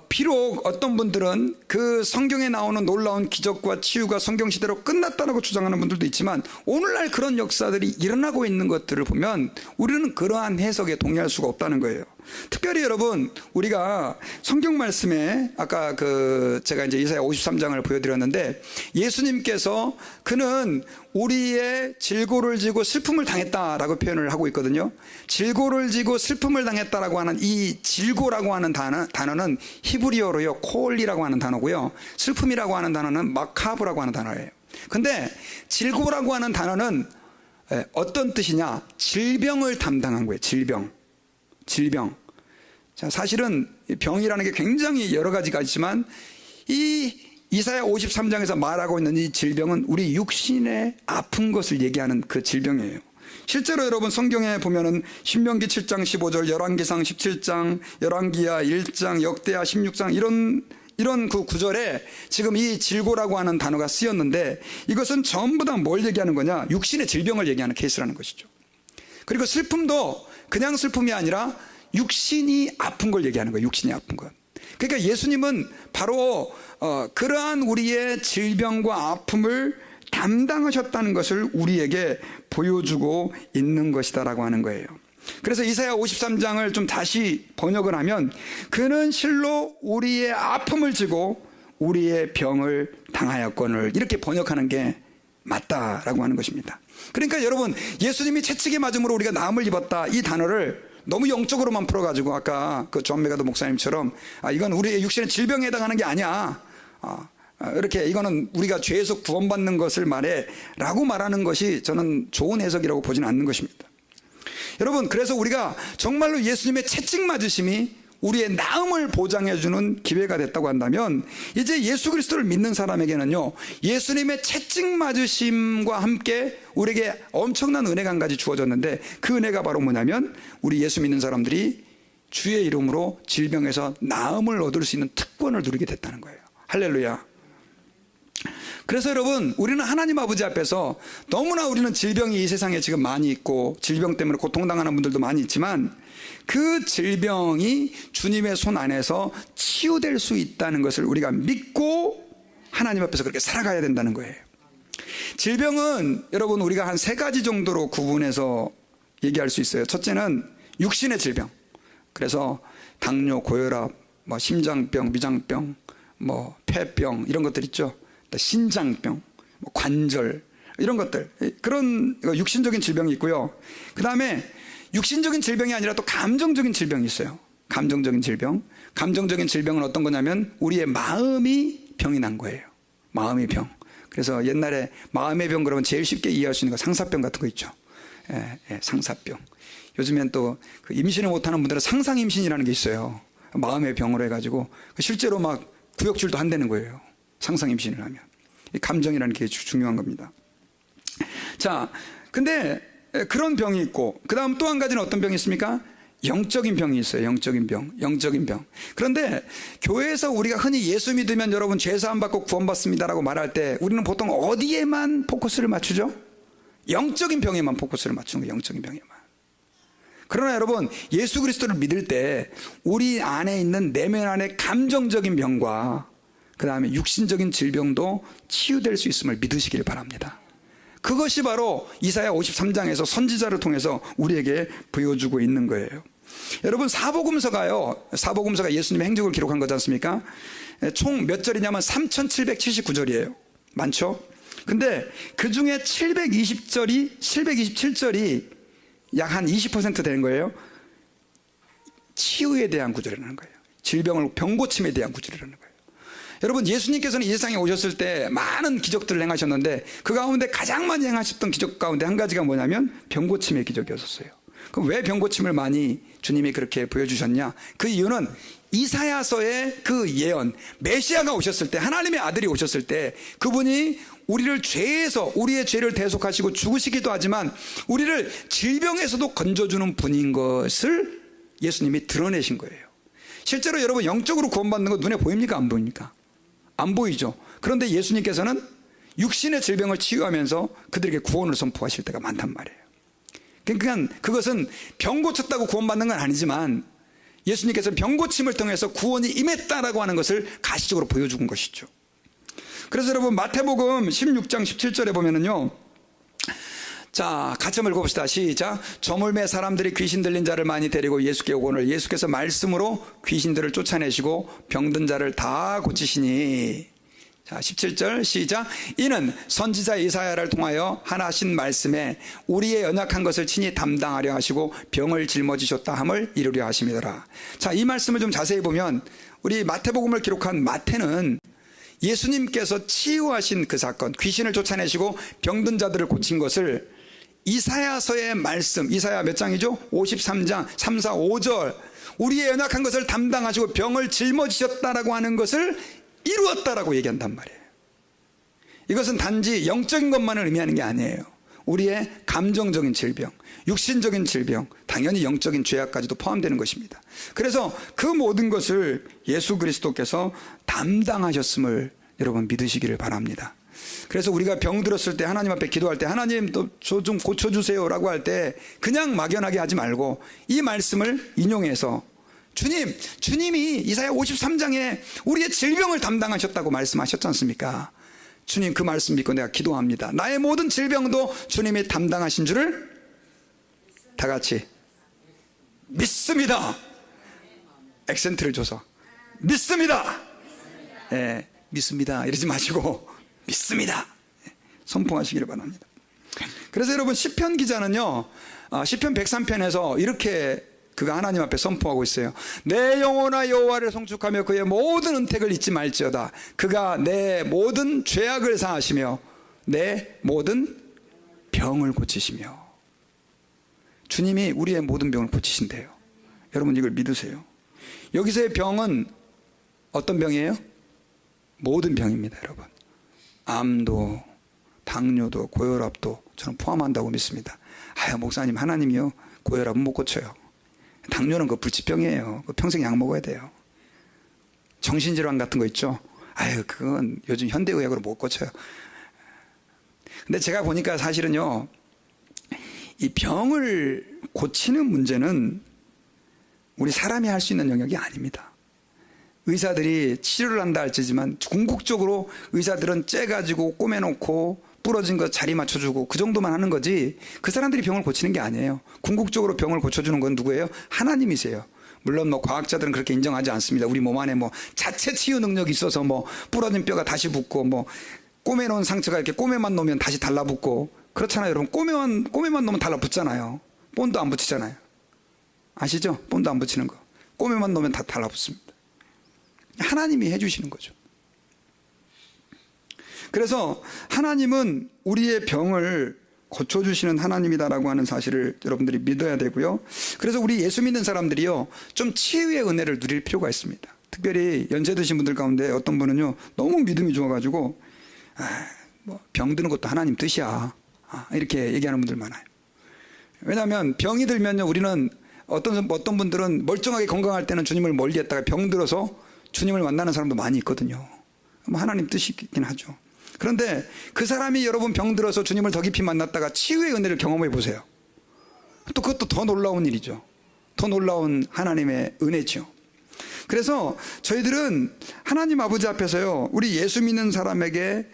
비록 어떤 분들은 그 성경에 나오는 놀라운 기적과 치유가 성경시대로 끝났다고 주장하는 분들도 있지만, 오늘날 그런 역사들이 일어나고 있는 것들을 보면 우리는 그러한 해석에 동의할 수가 없다는 거예요. 특별히 여러분, 우리가 성경 말씀에 아까 제가 이제 이사야 53장을 보여드렸는데, 예수님께서 그는 우리의 질고를 지고 슬픔을 당했다라고 표현을 하고 있거든요. 질고를 지고 슬픔을 당했다라고 하는 이 질고라고 하는 단어는 히브리어로요 콜리라고 하는 단어고요, 슬픔이라고 하는 단어는 마카브라고 하는 단어예요. 근데 질고라고 하는 단어는 어떤 뜻이냐, 질병을 담당한 거예요. 질병. 자, 사실은 병이라는 게 굉장히 여러 가지가 있지만 이 이사야 53장에서 말하고 있는 이 질병은 우리 육신에 아픈 것을 얘기하는 그 질병이에요. 실제로 여러분 성경에 보면은 신명기 7장 15절, 열왕기상 17장, 열왕기야 1장, 역대하 16장 이런 그 구절에 지금 이 질고라고 하는 단어가 쓰였는데, 이것은 전부 다 뭘 얘기하는 거냐, 육신의 질병을 얘기하는 케이스라는 것이죠. 그리고 슬픔도 그냥 슬픔이 아니라 육신이 아픈 걸 얘기하는 거예요. 육신이 아픈 것. 그러니까 예수님은 바로 그러한 우리의 질병과 아픔을 담당하셨다는 것을 우리에게 보여주고 있는 것이다라고 하는 거예요. 그래서 이사야 53장을 좀 다시 번역을 하면, 그는 실로 우리의 아픔을 지고 우리의 병을 당하였거늘, 이렇게 번역하는 게 맞다라고 하는 것입니다. 그러니까 여러분, 예수님이 채찍에 맞음으로 우리가 나음을 입었다, 이 단어를 너무 영적으로만 풀어가지고 아까 그 존 메가더 목사님처럼 이건 우리의 육신의 질병에 해당하는 게 아니야, 이렇게 이거는 우리가 죄에서 구원받는 것을 말해 라고 말하는 것이 저는 좋은 해석이라고 보지는 않는 것입니다. 여러분, 그래서 우리가 정말로 예수님의 채찍 맞으심이 우리의 나음을 보장해주는 기회가 됐다고 한다면, 이제 예수 그리스도를 믿는 사람에게는요 예수님의 채찍 맞으심과 함께 우리에게 엄청난 은혜가 한 가지 주어졌는데, 그 은혜가 바로 뭐냐면 우리 예수 믿는 사람들이 주의 이름으로 질병에서 나음을 얻을 수 있는 특권을 누리게 됐다는 거예요. 할렐루야. 그래서 여러분, 우리는 하나님 아버지 앞에서 너무나 우리는 질병이 이 세상에 지금 많이 있고 질병 때문에 고통당하는 분들도 많이 있지만 그 질병이 주님의 손 안에서 치유될 수 있다는 것을 우리가 믿고 하나님 앞에서 그렇게 살아가야 된다는 거예요. 질병은 여러분 우리가 한 세 가지 정도로 구분해서 얘기할 수 있어요. 첫째는 육신의 질병. 그래서 당뇨, 고혈압, 뭐 심장병, 위장병, 뭐 폐병 이런 것들 있죠. 신장병, 뭐 관절 이런 것들, 그런 육신적인 질병이 있고요. 그 다음에 육신적인 질병이 아니라 또 감정적인 질병이 있어요. 감정적인 질병. 감정적인 질병은 어떤 거냐면 우리의 마음이 병이 난 거예요. 마음이 병. 그래서 옛날에 마음의 병 그러면 제일 쉽게 이해할 수 있는 거 상사병 같은 거 있죠. 상사병. 요즘엔 또 그 임신을 못하는 분들은 상상임신이라는 게 있어요. 마음의 병으로 해가지고 실제로 막 구역질도 한다는 거예요. 상상임신을 하면. 이 감정이라는 게 중요한 겁니다. 자, 근데 그런 병이 있고 그 다음 또 한 가지는 어떤 병이 있습니까? 영적인 병이 있어요. 영적인 병. 영적인 병. 그런데 교회에서 우리가 흔히 예수 믿으면 여러분 죄사함 받고 구원받습니다라고 말할 때 우리는 보통 어디에만 포커스를 맞추죠? 영적인 병에만 포커스를 맞추는 거예요. 영적인 병에만. 그러나 여러분 예수 그리스도를 믿을 때 우리 안에 있는 내면 안에 감정적인 병과 그 다음에 육신적인 질병도 치유될 수 있음을 믿으시길 바랍니다. 그것이 바로 이사야 53장에서 선지자를 통해서 우리에게 보여주고 있는 거예요. 여러분 사복음서가 예수님의 행적을 기록한 거지 않습니까? 총 몇 절이냐면 3779절이에요. 많죠? 근데 그 중에 727절이 약 한 20% 되는 거예요. 치유에 대한 구절이라는 거예요. 병고침에 대한 구절이라는 거예요. 여러분 예수님께서는 이 세상에 오셨을 때 많은 기적들을 행하셨는데 그 가운데 가장 많이 행하셨던 기적 가운데 한 가지가 뭐냐면 병고침의 기적이었어요. 그럼 왜 병고침을 많이 주님이 그렇게 보여주셨냐? 그 이유는 이사야서의 그 예언, 메시아가 오셨을 때, 하나님의 아들이 오셨을 때 그분이 우리를 죄에서 우리의 죄를 대속하시고 죽으시기도 하지만 우리를 질병에서도 건져주는 분인 것을 예수님이 드러내신 거예요. 실제로 여러분 영적으로 구원받는 거 눈에 보입니까? 안 보입니까? 안 보이죠. 그런데 예수님께서는 육신의 질병을 치유하면서 그들에게 구원을 선포하실 때가 많단 말이에요. 그러니까 그것은 병 고쳤다고 구원받는 건 아니지만 예수님께서는 병 고침을 통해서 구원이 임했다라고 하는 것을 가시적으로 보여준 것이죠. 그래서 여러분 마태복음 16장 17절에 보면은요, 자, 같이 한번 읽어봅시다. 시작. 저물매 사람들이 귀신 들린 자를 많이 데리고 예수께 오거늘 예수께서 말씀으로 귀신들을 쫓아내시고 병든 자를 다 고치시니. 자, 17절 시작. 이는 선지자 이사야를 통하여 하신 말씀에 우리의 연약한 것을 친히 담당하려 하시고 병을 짊어지셨다 함을 이루려 하심이더라. 자, 이 말씀을 좀 자세히 보면 우리 마태복음을 기록한 마태는 예수님께서 치유하신 그 사건, 귀신을 쫓아내시고 병든 자들을 고친 것을 이사야서의 말씀, 이사야 몇 장이죠? 53장 3, 4, 5절 우리의 연약한 것을 담당하시고 병을 짊어지셨다라고 하는 것을 이루었다라고 얘기한단 말이에요. 이것은 단지 영적인 것만을 의미하는 게 아니에요. 우리의 감정적인 질병, 육신적인 질병, 당연히 영적인 죄악까지도 포함되는 것입니다. 그래서 그 모든 것을 예수 그리스도께서 담당하셨음을 여러분 믿으시기를 바랍니다. 그래서 우리가 병 들었을 때 하나님 앞에 기도할 때 하나님 저 좀 고쳐주세요 라고 할 때 그냥 막연하게 하지 말고 이 말씀을 인용해서 주님이 이사야 53장에 우리의 질병을 담당하셨다고 말씀하셨지 않습니까? 주님 그 말씀 믿고 내가 기도합니다. 나의 모든 질병도 주님이 담당하신 줄을 다 같이 믿습니다. 액센트를 줘서 믿습니다. 예, 믿습니다 이러지 마시고 믿습니다 선포하시기를 바랍니다. 그래서 여러분 시편 기자는요, 시편 103편에서 이렇게 그가 하나님 앞에 선포하고 있어요. 내 영혼아 여호와를 송축하며 그의 모든 은택을 잊지 말지어다. 그가 내 모든 죄악을 사하시며 내 모든 병을 고치시며. 주님이 우리의 모든 병을 고치신대요. 여러분 이걸 믿으세요. 여기서의 병은 어떤 병이에요? 모든 병입니다. 여러분 암도 당뇨도 고혈압도 저는 포함한다고 믿습니다. 아유 목사님 하나님이요 고혈압은 못 고쳐요. 당뇨는 그 불치병이에요. 평생 약 먹어야 돼요. 정신질환 같은 거 있죠. 아유, 그건 요즘 현대의학으로 못 고쳐요. 근데 제가 보니까 사실은요, 이 병을 고치는 문제는 우리 사람이 할 수 있는 영역이 아닙니다. 의사들이 치료를 한다 할지지만 궁극적으로 의사들은 째가지고 꼬매놓고 부러진 거 자리 맞춰주고 그 정도만 하는 거지, 그 사람들이 병을 고치는 게 아니에요. 궁극적으로 병을 고쳐주는 건 누구예요? 하나님이세요. 물론 뭐 과학자들은 그렇게 인정하지 않습니다. 우리 몸 안에 뭐 자체 치유 능력이 있어서 뭐 부러진 뼈가 다시 붙고 뭐 꼬매놓은 상처가 이렇게 꼬매만 놓으면 다시 달라붙고 그렇잖아요. 여러분, 꼬매만 놓으면 달라붙잖아요. 본도 안 붙이잖아요. 아시죠? 본도 안 붙이는 거. 꼬매만 놓으면 다 달라붙습니다. 하나님이 해주시는 거죠. 그래서 하나님은 우리의 병을 고쳐주시는 하나님이다라고 하는 사실을 여러분들이 믿어야 되고요. 그래서 우리 예수 믿는 사람들이요, 좀 치유의 은혜를 누릴 필요가 있습니다. 특별히 연세 드신 분들 가운데 어떤 분은요, 너무 믿음이 좋아가지고 뭐 병드는 것도 하나님 뜻이야, 이렇게 얘기하는 분들 많아요. 왜냐하면 병이 들면요, 우리는 어떤 분들은 멀쩡하게 건강할 때는 주님을 멀리했다가 병들어서 주님을 만나는 사람도 많이 있거든요. 하나님 뜻이긴 하죠. 그런데 그 사람이 여러분 병들어서 주님을 더 깊이 만났다가 치유의 은혜를 경험해 보세요. 또 그것도 더 놀라운 일이죠. 더 놀라운 하나님의 은혜죠. 그래서 저희들은 하나님 아버지 앞에서요, 우리 예수 믿는 사람에게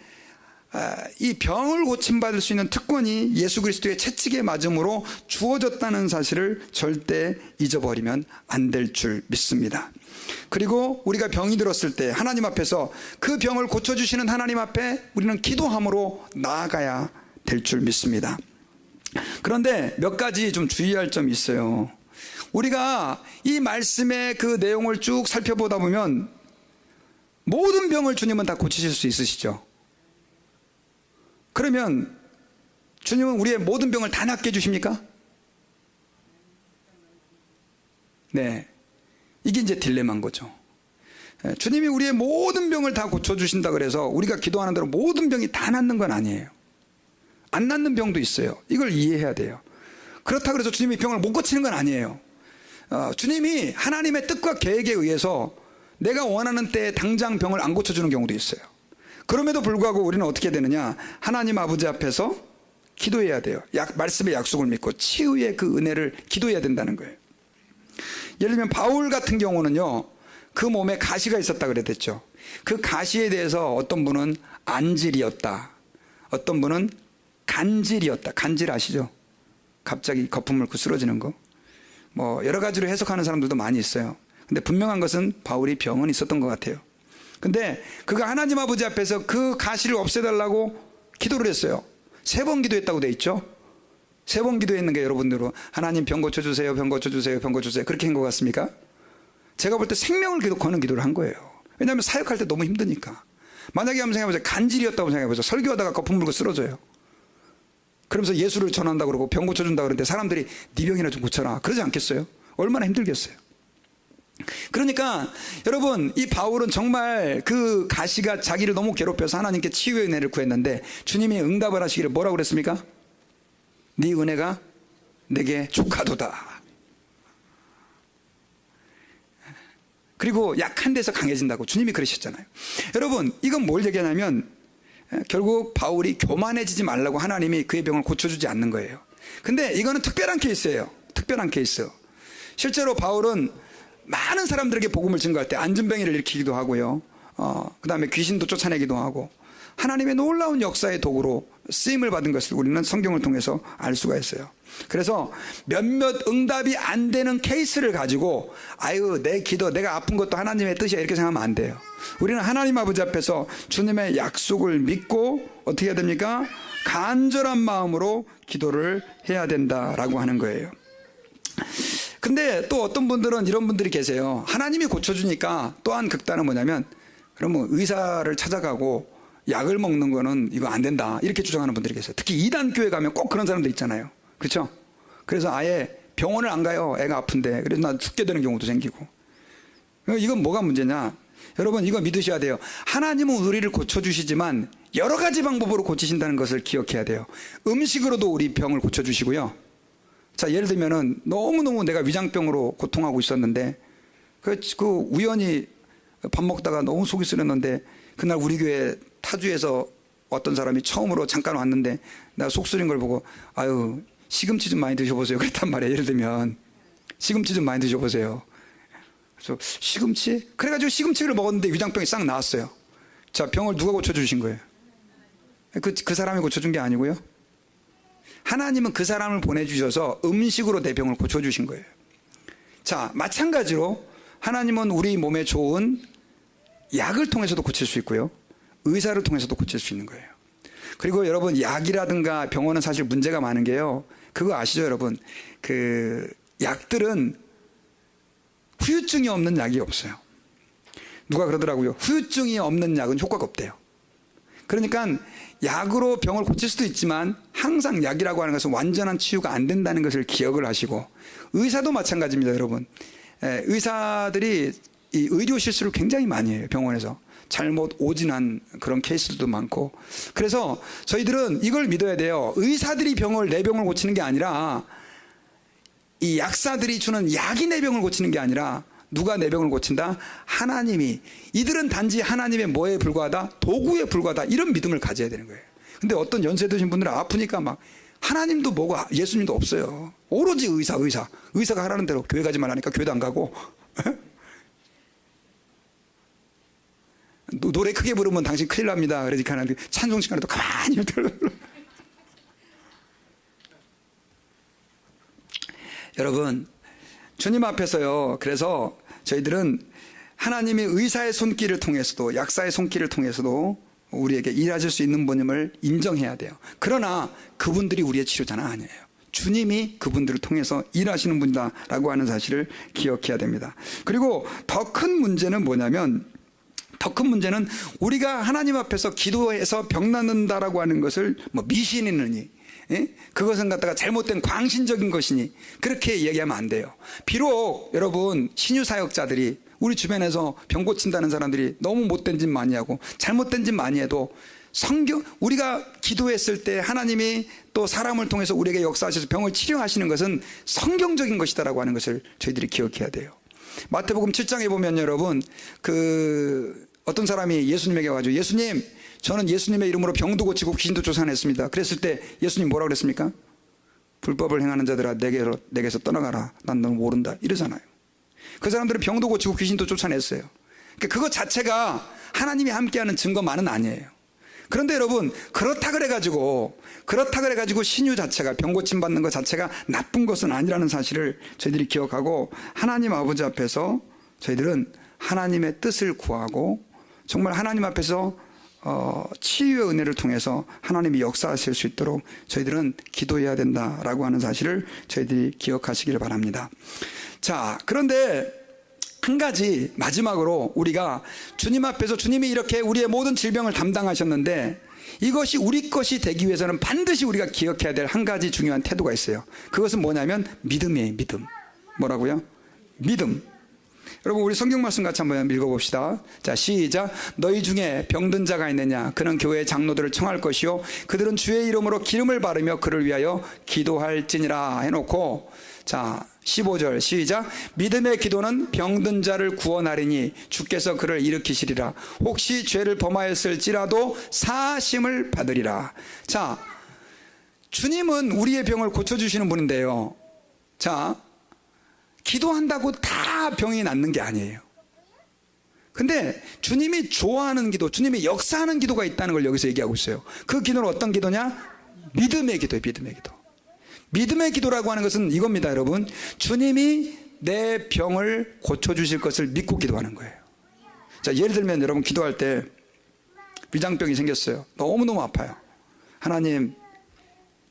이 병을 고침받을 수 있는 특권이 예수 그리스도의 채찍에 맞음으로 주어졌다는 사실을 절대 잊어버리면 안 될 줄 믿습니다. 그리고 우리가 병이 들었을 때 하나님 앞에서 그 병을 고쳐주시는 하나님 앞에 우리는 기도함으로 나아가야 될 줄 믿습니다. 그런데 몇 가지 좀 주의할 점이 있어요. 우리가 이 말씀의 그 내용을 쭉 살펴보다 보면 모든 병을 주님은 다 고치실 수 있으시죠. 그러면 주님은 우리의 모든 병을 다 낫게 해주십니까? 네. 이게 이제 딜레마인 거죠. 주님이 우리의 모든 병을 다 고쳐주신다 그래서 우리가 기도하는 대로 모든 병이 다 낫는 건 아니에요. 안 낫는 병도 있어요. 이걸 이해해야 돼요. 그렇다고 해서 주님이 병을 못 고치는 건 아니에요. 주님이 하나님의 뜻과 계획에 의해서 내가 원하는 때에 당장 병을 안 고쳐주는 경우도 있어요. 그럼에도 불구하고 우리는 어떻게 되느냐, 하나님 아버지 앞에서 기도해야 돼요. 말씀의 약속을 믿고 치유의 그 은혜를 기도해야 된다는 거예요. 예를 들면 바울 같은 경우는요, 그 몸에 가시가 있었다 그랬댔죠. 그 가시에 대해서 어떤 분은 안질이었다, 어떤 분은 간질이었다. 간질 아시죠? 갑자기 거품 물고 쓰러지는 거. 뭐 여러 가지로 해석하는 사람들도 많이 있어요. 근데 분명한 것은 바울이 병은 있었던 것 같아요. 근데 그가 하나님 아버지 앞에서 그 가시를 없애달라고 기도를 했어요. 3번 기도했다고 돼 있죠. 3번 기도했는 게 여러분들은 하나님 병 고쳐주세요, 병 고쳐주세요, 병 고쳐주세요, 그렇게 한 것 같습니까? 제가 볼 때 생명을 거는 기도를 한 거예요. 왜냐하면 사역할 때 너무 힘드니까. 만약에 한번 생각해보세요. 간질이었다고 생각해보세요. 설교하다가 거품 물고 쓰러져요. 그러면서 예수를 전한다고 그러고 병 고쳐준다고 그러는데 사람들이 네 병이나 좀 고쳐라 그러지 않겠어요? 얼마나 힘들겠어요. 그러니까 여러분, 이 바울은 정말 그 가시가 자기를 너무 괴롭혀서 하나님께 치유의 은혜를 구했는데 주님이 응답을 하시기를 뭐라고 그랬습니까? 네 은혜가 내게 족하도다. 그리고 약한 데서 강해진다고 주님이 그러셨잖아요. 여러분, 이건 뭘 얘기하냐면 결국 바울이 교만해지지 말라고 하나님이 그의 병을 고쳐주지 않는 거예요. 근데 이거는 특별한 케이스예요. 특별한 케이스. 실제로 바울은 많은 사람들에게 복음을 증거할 때 안전병이를 일으키기도 하고요. 그 다음에 귀신도 쫓아내기도 하고 하나님의 놀라운 역사의 도구로 쓰임을 받은 것을 우리는 성경을 통해서 알 수가 있어요. 그래서 몇몇 응답이 안 되는 케이스를 가지고 아유, 내 기도, 내가 아픈 것도 하나님의 뜻이야 이렇게 생각하면 안 돼요. 우리는 하나님 아버지 앞에서 주님의 약속을 믿고 어떻게 해야 됩니까? 간절한 마음으로 기도를 해야 된다라고 하는 거예요. 근데 또 어떤 분들은 이런 분들이 계세요. 하나님이 고쳐주니까 또한 극단은 뭐냐면 그러면 의사를 찾아가고 약을 먹는 거는 이거 안 된다 이렇게 주장하는 분들이 계세요. 특히 이단교회 가면 꼭 그런 사람들 있잖아요. 그렇죠? 그래서 아예 병원을 안 가요. 애가 아픈데. 그래서 나 죽게 되는 경우도 생기고. 이건 뭐가 문제냐? 여러분, 이거 믿으셔야 돼요. 하나님은 우리를 고쳐주시지만 여러 가지 방법으로 고치신다는 것을 기억해야 돼요. 음식으로도 우리 병을 고쳐주시고요. 자, 예를 들면은 너무너무 내가 위장병으로 고통하고 있었는데 그 우연히 밥 먹다가 너무 속이 쓰렸는데 그날 우리 교회 타주에서 어떤 사람이 처음으로 잠깐 왔는데 내가 속쓰린 걸 보고 아유 시금치 좀 많이 드셔보세요 그랬단 말이에요. 예를 들면 시금치 좀 많이 드셔보세요. 그래서 시금치? 그래가지고 시금치를 먹었는데 위장병이 싹 나왔어요. 자, 병을 누가 고쳐주신 거예요? 그 사람이 고쳐준 게 아니고요. 하나님은 그 사람을 보내주셔서 음식으로 내 병을 고쳐주신 거예요. 자, 마찬가지로 하나님은 우리 몸에 좋은 약을 통해서도 고칠 수 있고요. 의사를 통해서도 고칠 수 있는 거예요. 그리고 여러분 약이라든가 병원은 사실 문제가 많은 게요. 그거 아시죠 여러분? 그 약들은 후유증이 없는 약이 없어요. 누가 그러더라고요. 후유증이 없는 약은 효과가 없대요. 그러니까 약으로 병을 고칠 수도 있지만 항상 약이라고 하는 것은 완전한 치유가 안 된다는 것을 기억을 하시고, 의사도 마찬가지입니다 여러분. 의사들이 이 의료 실수를 굉장히 많이 해요. 병원에서 잘못 오진한 그런 케이스들도 많고. 그래서 저희들은 이걸 믿어야 돼요. 의사들이 내 병을 고치는 게 아니라, 이 약사들이 주는 약이 내 병을 고치는 게 아니라, 누가 내 병을 고친다? 하나님이. 이들은 단지 하나님의 뭐에 불과하다? 도구에 불과하다. 이런 믿음을 가져야 되는 거예요. 근데 어떤 연세 드신 분들은 아프니까 막 하나님도 뭐고 예수님도 없어요. 오로지 의사가 하라는 대로 교회 가지 말라니까 교회도 안 가고 노래 크게 부르면 당신 큰일 납니다. 그러니까 하나님 찬송 시간에도 가만히 들어. 여러분, 주님 앞에서요. 그래서 저희들은 하나님의 의사의 손길을 통해서도, 약사의 손길을 통해서도 우리에게 일하실 수 있는 분임을 인정해야 돼요. 그러나 그분들이 우리의 치료자는 아니에요. 주님이 그분들을 통해서 일하시는 분이다라고 하는 사실을 기억해야 됩니다. 그리고 더 큰 문제는 뭐냐면, 우리가 하나님 앞에서 기도해서 병 낫는다라고 하는 것을 뭐 미신이느니, 그것은 갖다가 잘못된 광신적인 것이니 그렇게 얘기하면 안 돼요. 비록 여러분 신유 사역자들이 우리 주변에서 병 고친다는 사람들이 너무 못된 짓 많이 하고 잘못된 짓 많이 해도, 우리가 기도했을 때 하나님이 또 사람을 통해서 우리에게 역사하셔서 병을 치료하시는 것은 성경적인 것이다라고 하는 것을 저희들이 기억해야 돼요. 마태복음 7장에 보면 여러분, 어떤 사람이 예수님에게 와가지고, 예수님, 저는 예수님의 이름으로 병도 고치고 귀신도 쫓아냈습니다. 그랬을 때 예수님 뭐라고 그랬습니까? 불법을 행하는 자들아 내게서 떠나가라. 난 너 모른다. 이러잖아요. 그 사람들은 병도 고치고 귀신도 쫓아냈어요. 그러니까 그것 자체가 하나님이 함께하는 증거만은 아니에요. 그런데 여러분, 그렇다 그래가지고 신유 자체가, 병 고침 받는 것 자체가 나쁜 것은 아니라는 사실을 저희들이 기억하고, 하나님 아버지 앞에서 저희들은 하나님의 뜻을 구하고 정말 하나님 앞에서 치유의 은혜를 통해서 하나님이 역사하실 수 있도록 저희들은 기도해야 된다라고 하는 사실을 저희들이 기억하시기를 바랍니다. 자, 그런데 한 가지 마지막으로, 우리가 주님 앞에서 주님이 이렇게 우리의 모든 질병을 담당하셨는데 이것이 우리 것이 되기 위해서는 반드시 우리가 기억해야 될 한 가지 중요한 태도가 있어요. 그것은 뭐냐면 믿음이에요. 믿음. 뭐라고요? 믿음. 여러분, 우리 성경 말씀 같이 한번 읽어봅시다. 자, 시작. 너희 중에 병든 자가 있느냐? 그는 교회의 장로들을 청할 것이요 그들은 주의 이름으로 기름을 바르며 그를 위하여 기도할지니라 해놓고, 자 15절 시작. 믿음의 기도는 병든 자를 구원하리니 주께서 그를 일으키시리라. 혹시 죄를 범하였을지라도 사하심을 받으리라. 자, 주님은 우리의 병을 고쳐주시는 분인데요, 자, 기도한다고 다 병이 낫는 게 아니에요. 근데 주님이 좋아하는 기도, 주님이 역사하는 기도가 있다는 걸 여기서 얘기하고 있어요. 그 기도는 어떤 기도냐? 믿음의 기도예요. 믿음의 기도. 믿음의 기도라고 하는 것은 이겁니다 여러분. 주님이 내 병을 고쳐주실 것을 믿고 기도하는 거예요. 자, 예를 들면 여러분, 기도할 때 위장병이 생겼어요. 너무너무 아파요. 하나님,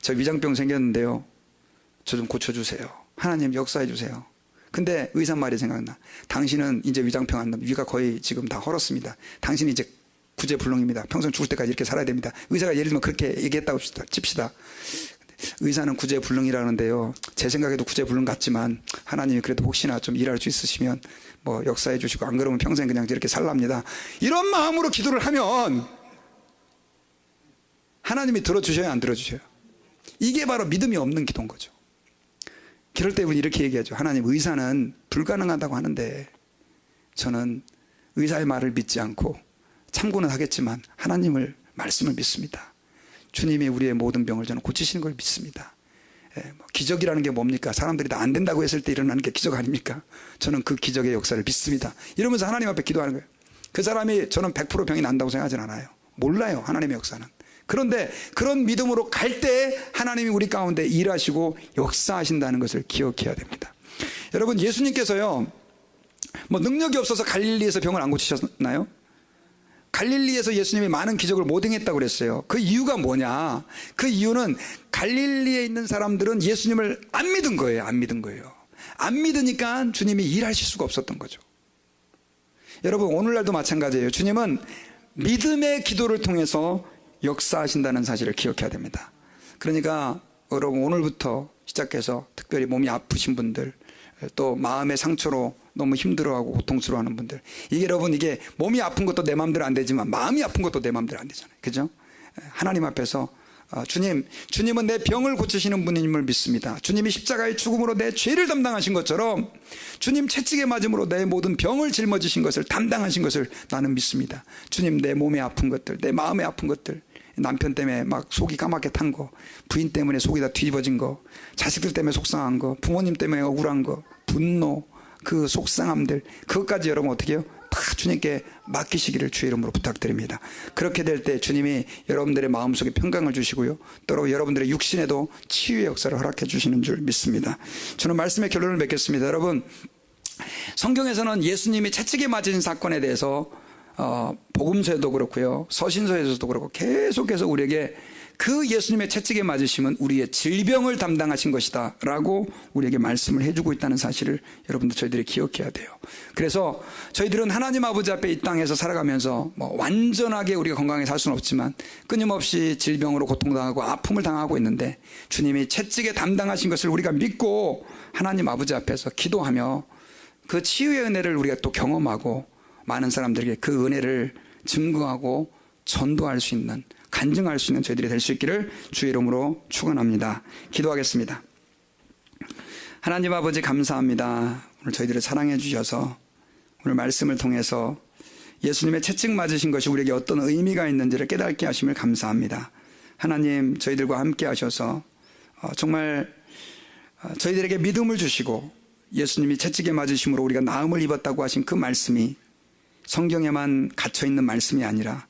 저 위장병 생겼는데요, 저 좀 고쳐주세요. 하나님 역사해 주세요. 근데 의사 말이 생각나. 당신은 이제 위장병 안 납니다. 위가 거의 지금 다 헐었습니다. 당신이 이제 구제불능입니다. 평생 죽을 때까지 이렇게 살아야 됩니다. 의사가 예를 들면 그렇게 얘기했다고 칩시다. 의사는 구제불능이라는데요, 제 생각에도 구제불능 같지만 하나님이 그래도 혹시나 좀 일할 수 있으시면 뭐 역사해 주시고, 안 그러면 평생 그냥 이렇게 살랍니다. 이런 마음으로 기도를 하면 하나님이 들어주셔요, 안 들어주셔요? 이게 바로 믿음이 없는 기도인 거죠. 그럴 때 우리 이렇게 얘기하죠. 하나님, 의사는 불가능하다고 하는데 저는 의사의 말을 믿지 않고 참고는 하겠지만 하나님을 말씀을 믿습니다. 주님이 우리의 모든 병을 저는 고치시는 걸 믿습니다. 기적이라는 게 뭡니까? 사람들이 다 안 된다고 했을 때 일어나는 게 기적 아닙니까? 저는 그 기적의 역사를 믿습니다. 이러면서 하나님 앞에 기도하는 거예요. 그 사람이 저는 100% 병이 난다고 생각하진 않아요. 몰라요, 하나님의 역사는. 그런데 그런 믿음으로 갈 때 하나님이 우리 가운데 일하시고 역사하신다는 것을 기억해야 됩니다. 여러분, 예수님께서요, 뭐 능력이 없어서 갈릴리에서 병을 안 고치셨나요? 갈릴리에서 예수님이 많은 기적을 못 행했다고 그랬어요. 그 이유가 뭐냐? 그 이유는 갈릴리에 있는 사람들은 예수님을 안 믿은 거예요. 안 믿은 거예요. 안 믿으니까 주님이 일하실 수가 없었던 거죠. 여러분, 오늘날도 마찬가지예요. 주님은 믿음의 기도를 통해서 역사하신다는 사실을 기억해야 됩니다. 그러니까 여러분, 오늘부터 시작해서 특별히 몸이 아프신 분들, 또 마음의 상처로 너무 힘들어하고 고통스러워하는 분들, 이게 여러분, 이게 몸이 아픈 것도 내 마음대로 안 되지만 마음이 아픈 것도 내 마음대로 안 되잖아요. 그죠? 하나님 앞에서 주님은 내 병을 고치시는 분임을 믿습니다. 주님이 십자가의 죽음으로 내 죄를 담당하신 것처럼 주님 채찍에 맞음으로 내 모든 병을 짊어지신 것을 담당하신 것을 나는 믿습니다. 주님, 내 몸에 아픈 것들, 내 마음에 아픈 것들, 남편 때문에 막 속이 까맣게 탄 거, 부인 때문에 속이 다 뒤집어진 거, 자식들 때문에 속상한 거, 부모님 때문에 억울한 거, 분노, 그 속상함들, 그것까지 여러분 어떻게 해요? 다 주님께 맡기시기를 주의 이름으로 부탁드립니다. 그렇게 될 때 주님이 여러분들의 마음속에 평강을 주시고요, 또 여러분들의 육신에도 치유의 역사를 허락해 주시는 줄 믿습니다. 저는 말씀의 결론을 맺겠습니다. 여러분, 성경에서는 예수님이 채찍에 맞으신 사건에 대해서 복음서에도 그렇고요, 서신서에서도 그렇고 계속해서 우리에게 그 예수님의 채찍에 맞으심은 우리의 질병을 담당하신 것이다 라고 우리에게 말씀을 해주고 있다는 사실을 여러분들 저희들이 기억해야 돼요. 그래서 저희들은 하나님 아버지 앞에 이 땅에서 살아가면서 뭐 완전하게 우리가 건강하게 살 수는 없지만 끊임없이 질병으로 고통당하고 아픔을 당하고 있는데, 주님이 채찍에 담당하신 것을 우리가 믿고 하나님 아버지 앞에서 기도하며 그 치유의 은혜를 우리가 또 경험하고 많은 사람들에게 그 은혜를 증거하고 전도할 수 있는, 간증할 수 있는 저희들이 될 수 있기를 주의 이름으로 축원합니다. 기도하겠습니다. 하나님 아버지, 감사합니다. 오늘 저희들을 사랑해 주셔서 오늘 말씀을 통해서 예수님의 채찍 맞으신 것이 우리에게 어떤 의미가 있는지를 깨닫게 하심을 감사합니다. 하나님, 저희들과 함께 하셔서 정말 저희들에게 믿음을 주시고 예수님이 채찍에 맞으심으로 우리가 나음을 입었다고 하신 그 말씀이 성경에만 갇혀있는 말씀이 아니라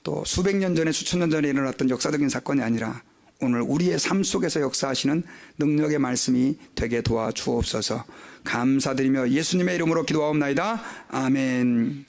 또 수백 년 전에 수천 년 전에 일어났던 역사적인 사건이 아니라 오늘 우리의 삶 속에서 역사하시는 능력의 말씀이 되게 도와주옵소서. 감사드리며 예수님의 이름으로 기도하옵나이다. 아멘.